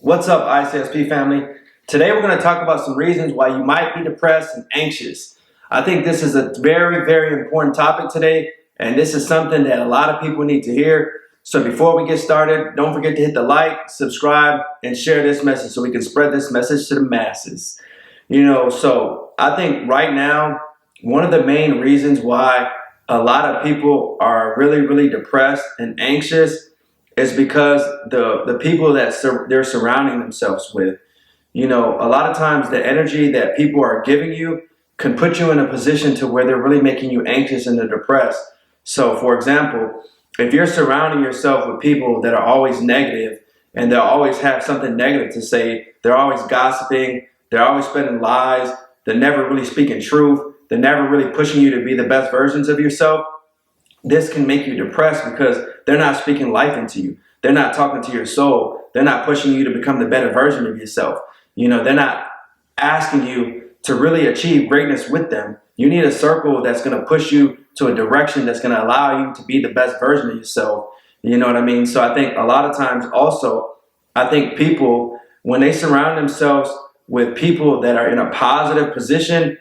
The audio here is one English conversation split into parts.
What's up, ICSP family? Today we're going to talk about some reasons why you might be depressed and anxious. I think this is a very, very important topic today, and this is something that a lot of people need to hear. So before we get started, don't forget to hit the like, subscribe, and share this message so we can spread this message to the masses. So I think right now, one of the main reasons why a lot of people are really, really depressed and anxious is because the people that they're surrounding themselves with. A lot of times the energy that people are giving you can put you in a position to where they're really making you anxious and depressed. So for example, if you're surrounding yourself with people that are always negative and they'll always have something negative to say, they're always gossiping, they're always spreading lies, they're never really speaking truth, they're never really pushing you to be the best versions of yourself, this can make you depressed because they're not speaking life into you. They're not talking to your soul. They're not pushing you to become the better version of yourself. They're not asking you to really achieve greatness with them. You need a circle that's going to push you to a direction that's going to allow you to be the best version of yourself. You know what I mean? So I think a lot of times also, I think people, when they surround themselves with people that are in a positive position,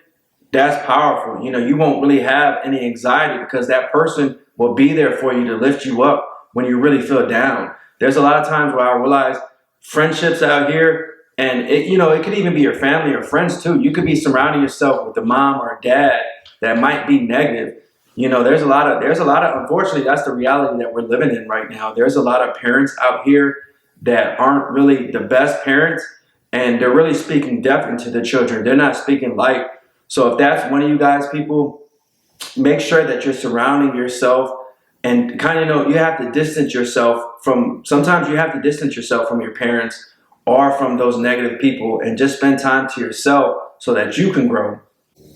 that's powerful. You won't really have any anxiety because that person will be there for you to lift you up when you really feel down. There's a lot of times where I realize friendships out here, and it could even be your family or friends too. You could be surrounding yourself with a mom or a dad that might be negative. There's a lot of, unfortunately, that's the reality that we're living in right now. There's a lot of parents out here that aren't really the best parents, and they're really speaking death into the children. They're not speaking light. So if that's one of you guys, people, make sure that you're surrounding yourself and you have to distance yourself sometimes you have to distance yourself from your parents or from those negative people and just spend time to yourself so that you can grow.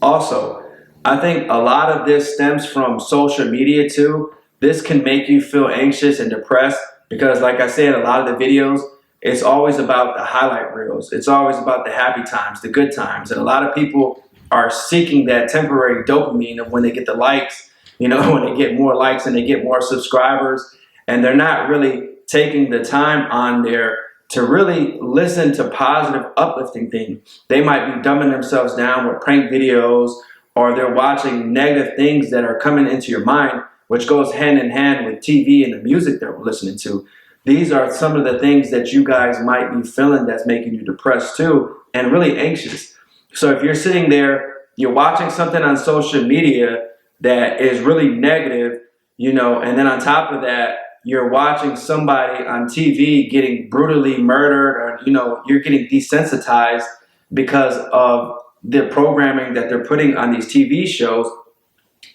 Also, I think a lot of this stems from social media too. This can make you feel anxious and depressed because, like I said, a lot of the videos, it's always about the highlight reels. It's always about the happy times, the good times. And a lot of people are seeking that temporary dopamine of when they get the likes, when they get more likes and they get more subscribers, and they're not really taking the time on there to really listen to positive, uplifting things. They might be dumbing themselves down with prank videos, or they're watching negative things that are coming into your mind, which goes hand in hand with TV and the music that we're listening to. These are some of the things that you guys might be feeling that's making you depressed too, and really anxious. So if you're sitting there, you're watching something on social media that is really negative, and then on top of that, you're watching somebody on TV getting brutally murdered, or, you're getting desensitized because of the programming that they're putting on these TV shows.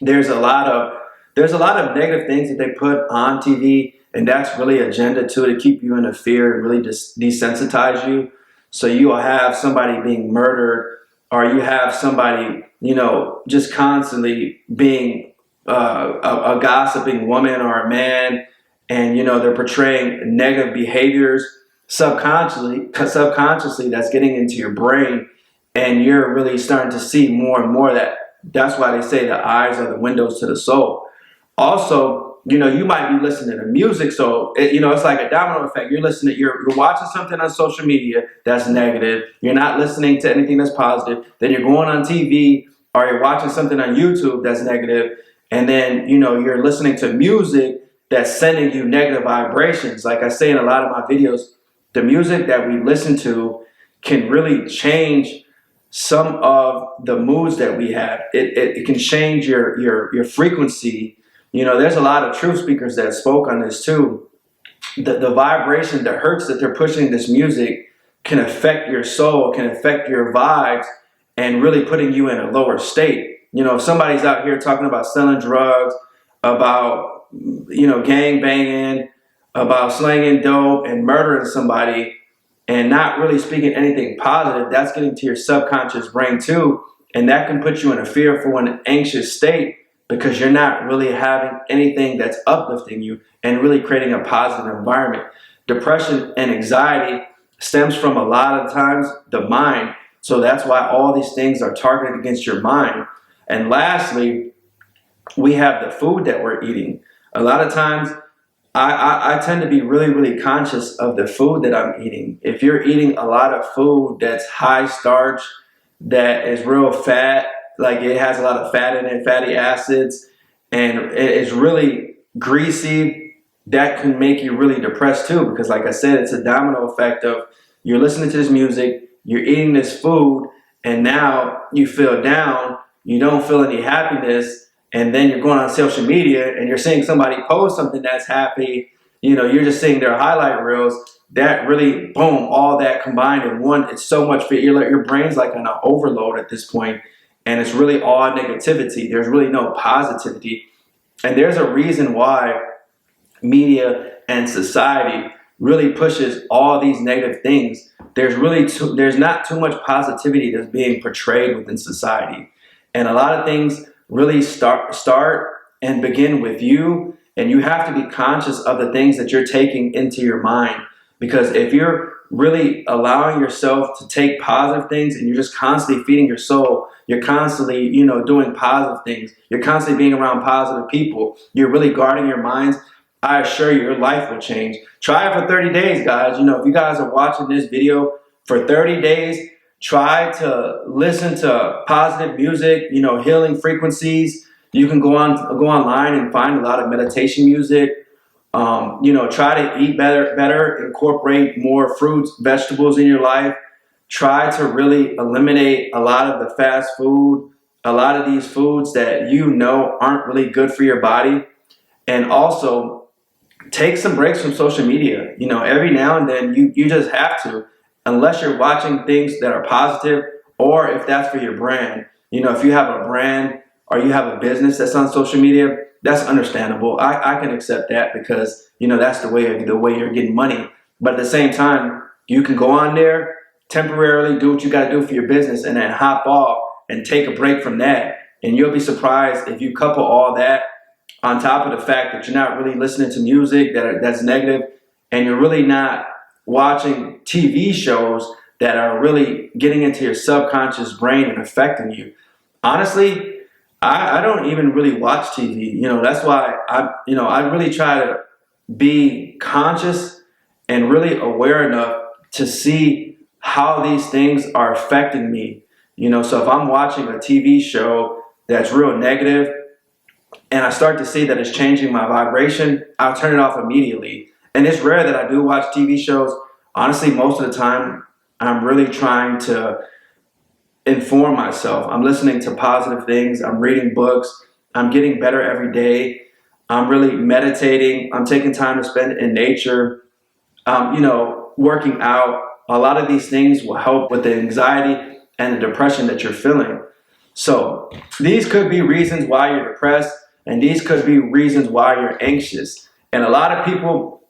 There's a lot of negative things that they put on TV, and that's really agenda too, to keep you in a fear and really desensitize you. So you will have somebody being murdered, or you have somebody, just constantly being a gossiping woman or a man, and, they're portraying negative behaviors subconsciously that's getting into your brain, and you're really starting to see more and more that. That's why they say the eyes are the windows to the soul. Also, you might be listening to music, so it's like a domino effect. You're watching something on social media that's negative. You're not listening to anything that's positive. Then you're going on TV, or you're watching something on YouTube that's negative, and then you're listening to music that's sending you negative vibrations. Like I say in a lot of my videos, the music that we listen to can really change some of the moods that we have. It can change your frequency. There's a lot of truth speakers that spoke on this too. The vibration, the hertz that they're pushing this music can affect your soul, can affect your vibes, and really putting you in a lower state. If somebody's out here talking about selling drugs, about, gang banging, about slanging dope and murdering somebody, and not really speaking anything positive, that's getting to your subconscious brain too. And that can put you in a fearful and anxious state, because you're not really having anything that's uplifting you and really creating a positive environment. Depression and anxiety stems from a lot of times the mind. So that's why all these things are targeted against your mind. And lastly, we have the food that we're eating. A lot of times I tend to be really, really conscious of the food that I'm eating. If you're eating a lot of food that's high starch, that is real fat, like it has a lot of fat in it, fatty acids, and it's really greasy, that can make you really depressed too. Because, like I said, it's a domino effect of you're listening to this music, you're eating this food, and now you feel down, you don't feel any happiness, and then you're going on social media and you're seeing somebody post something that's happy, you're just seeing their highlight reels. That really, boom, all that combined in one, it's so much for your brain's like on an overload at this point, and it's really all negativity. There's really no positivity. And there's a reason why media and society really pushes all these negative things. There's not too much positivity that's being portrayed within society. And a lot of things really start and begin with you, and you have to be conscious of the things that you're taking into your mind. Because if you're really allowing yourself to take positive things and you're just constantly feeding your soul, you're constantly, doing positive things, you're constantly being around positive people, you're really guarding your minds, I assure you, your life will change. Try it for 30 days, guys. If you guys are watching this video for 30 days, try to listen to positive music, healing frequencies. You can go online and find a lot of meditation music. Try to eat better, incorporate more fruits, vegetables in your life. Try to really eliminate a lot of the fast food, a lot of these foods that aren't really good for your body. And also take some breaks from social media. Every now and then you just have to, unless you're watching things that are positive, or if that's for your brand. If you have a brand or you have a business that's on social media, that's understandable. I can accept that because that's the way you're getting money. But at the same time, you can go on there, temporarily do what you got to do for your business, and then hop off and take a break from that. And you'll be surprised if you couple all that on top of the fact that you're not really listening to music that's negative, and you're really not watching TV shows that are really getting into your subconscious brain and affecting you. Honestly, I don't even really watch TV. That's why I really try to be conscious and really aware enough to see how these things are affecting me. So if I'm watching a TV show that's real negative and I start to see that it's changing my vibration, I'll turn it off immediately. And it's rare that I do watch TV shows. Honestly, most of the time, I'm really trying to inform myself. I'm listening to positive things. I'm reading books. I'm getting better every day. I'm really meditating. I'm taking time to spend in nature. Working out. A lot of these things will help with the anxiety and the depression that you're feeling. So these could be reasons why you're depressed, and these could be reasons why you're anxious. And a lot of people,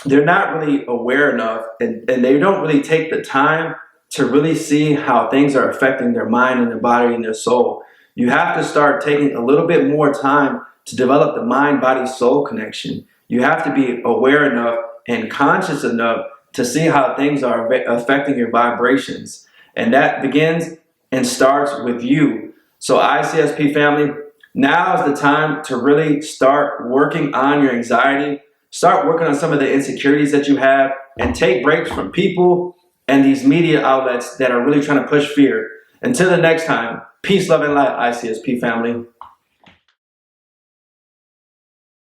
they're not really aware enough, and they don't really take the time to really see how things are affecting their mind and their body and their soul. You have to start taking a little bit more time to develop the mind-body-soul connection. You have to be aware enough and conscious enough to see how things are affecting your vibrations. And that begins and starts with you. So ICSP family, now is the time to really start working on your anxiety. Start working on some of the insecurities that you have, and take breaks from people and these media outlets that are really trying to push fear. Until the next time, peace, love, and light, ICSP family.